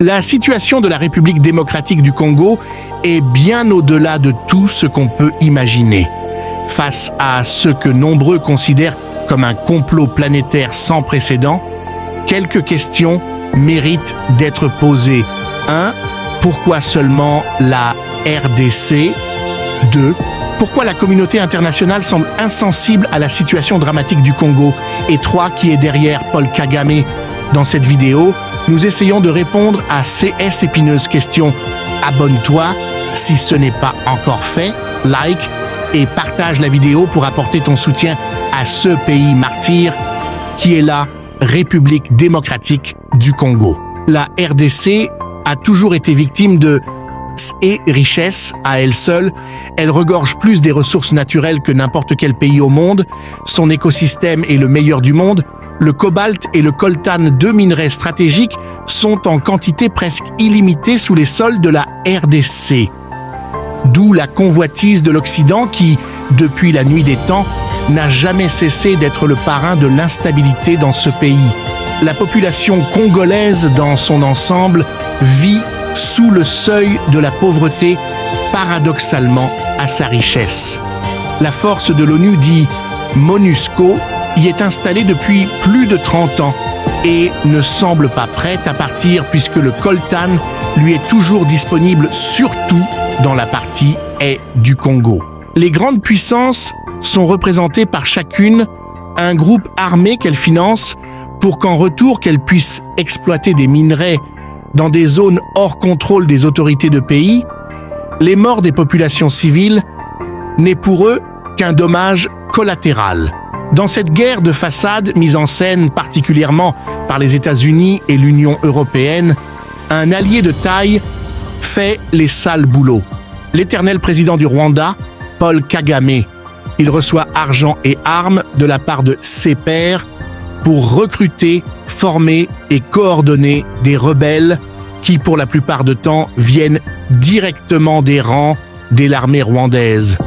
La situation de la République démocratique du Congo est bien au-delà de tout ce qu'on peut imaginer. Face à ce que nombreux considèrent comme un complot planétaire sans précédent, quelques questions méritent d'être posées. 1. Pourquoi seulement la RDC? 2. Pourquoi la communauté internationale semble insensible à la situation dramatique du Congo? Et 3. Qui est derrière Paul Kagame? Dans cette vidéo, nous essayons de répondre à ces épineuses questions. Abonne-toi si ce n'est pas encore fait, like et partage la vidéo pour apporter ton soutien à ce pays martyr qui est la République démocratique du Congo. La RDC a toujours été victime de ses richesses à elle seule. Elle regorge plus des ressources naturelles que n'importe quel pays au monde. Son écosystème est le meilleur du monde. Le cobalt et le coltan, deux minerais stratégiques, sont en quantité presque illimitée sous les sols de la RDC. D'où la convoitise de l'Occident qui, depuis la nuit des temps, n'a jamais cessé d'être le parrain de l'instabilité dans ce pays. La population congolaise dans son ensemble vit sous le seuil de la pauvreté, paradoxalement à sa richesse. La force de l'ONU, dit MONUSCO, y est installée depuis plus de 30 ans et ne semble pas prête à partir puisque le coltan lui est toujours disponible, surtout dans la partie est du Congo. Les grandes puissances sont représentées par chacune un groupe armé qu'elles financent pour qu'en retour qu'elles puissent exploiter des minerais dans des zones hors contrôle des autorités de pays. Les morts des populations civiles n'est pour eux qu'un dommage collatéral. Dans cette guerre de façade mise en scène particulièrement par les États-Unis et l'Union européenne, un allié de taille fait les sales boulots. L'éternel président du Rwanda, Paul Kagame, il reçoit argent et armes de la part de ses pairs pour recruter, former et coordonner des rebelles qui, pour la plupart du temps, viennent directement des rangs de l'armée rwandaise.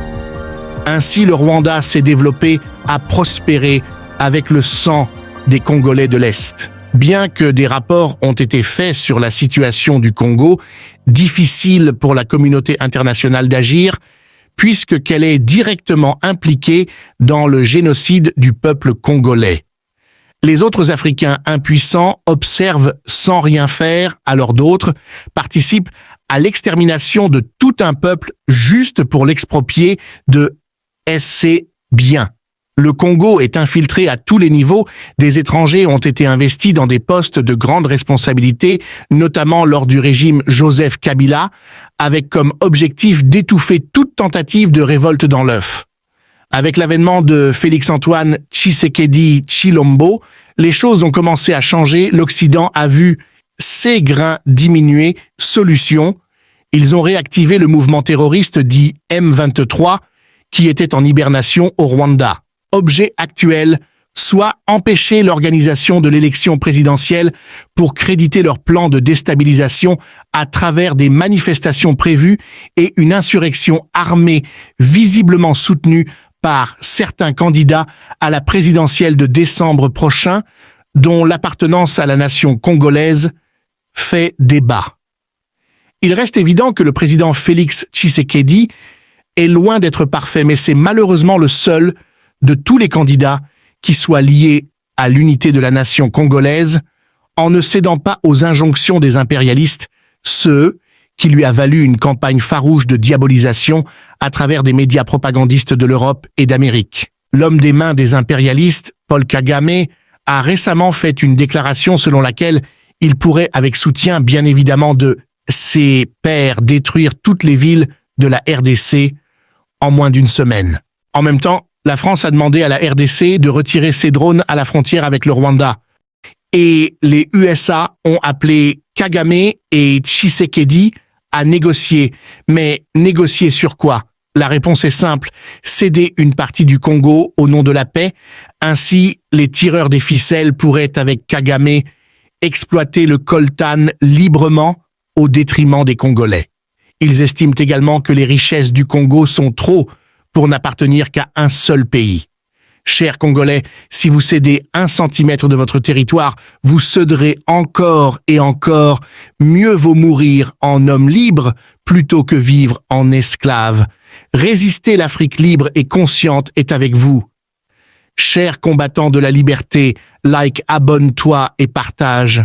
Ainsi, le Rwanda s'est développé, a prospéré avec le sang des Congolais de l'Est. Bien que des rapports ont été faits sur la situation du Congo, difficile pour la communauté internationale d'agir, puisque qu'elle est directement impliquée dans le génocide du peuple congolais. Les autres Africains impuissants observent sans rien faire, alors d'autres participent à l'extermination de tout un peuple juste pour l'exproprier de ses biens. Le Congo est infiltré à tous les niveaux, des étrangers ont été investis dans des postes de grande responsabilité, notamment lors du régime Joseph Kabila, avec comme objectif d'étouffer toute tentative de révolte dans l'œuf. Avec l'avènement de Félix-Antoine Tshisekedi Tshilombo, les choses ont commencé à changer, l'Occident a vu ses grains diminuer. Solution, ils ont réactivé le mouvement terroriste dit M23, qui était en hibernation au Rwanda. Objet actuel, soit empêcher l'organisation de l'élection présidentielle pour créditer leur plan de déstabilisation à travers des manifestations prévues et une insurrection armée visiblement soutenue par certains candidats à la présidentielle de décembre prochain, dont l'appartenance à la nation congolaise fait débat. Il reste évident que le président Félix Tshisekedi est loin d'être parfait, mais c'est malheureusement le seul de tous les candidats qui soient liés à l'unité de la nation congolaise en ne cédant pas aux injonctions des impérialistes, ceux qui lui a valu une campagne farouche de diabolisation à travers des médias propagandistes de l'Europe et d'Amérique. L'homme des mains des impérialistes, Paul Kagame, a récemment fait une déclaration selon laquelle il pourrait, avec soutien bien évidemment de ses pairs, détruire toutes les villes de la RDC en moins d'une semaine. En même temps, la France a demandé à la RDC de retirer ses drones à la frontière avec le Rwanda. Et les USA ont appelé Kagame et Tshisekedi à négocier. Mais négocier sur quoi? La réponse est simple, céder une partie du Congo au nom de la paix. Ainsi, les tireurs des ficelles pourraient, avec Kagame, exploiter le coltan librement au détriment des Congolais. Ils estiment également que les richesses du Congo sont trop pour n'appartenir qu'à un seul pays. Chers Congolais, si vous cédez 1 centimètre de votre territoire, vous céderez encore et encore. Mieux vaut mourir en homme libre plutôt que vivre en esclave. Résister, l'Afrique libre et consciente est avec vous. Chers combattants de la liberté, like, abonne-toi et partage.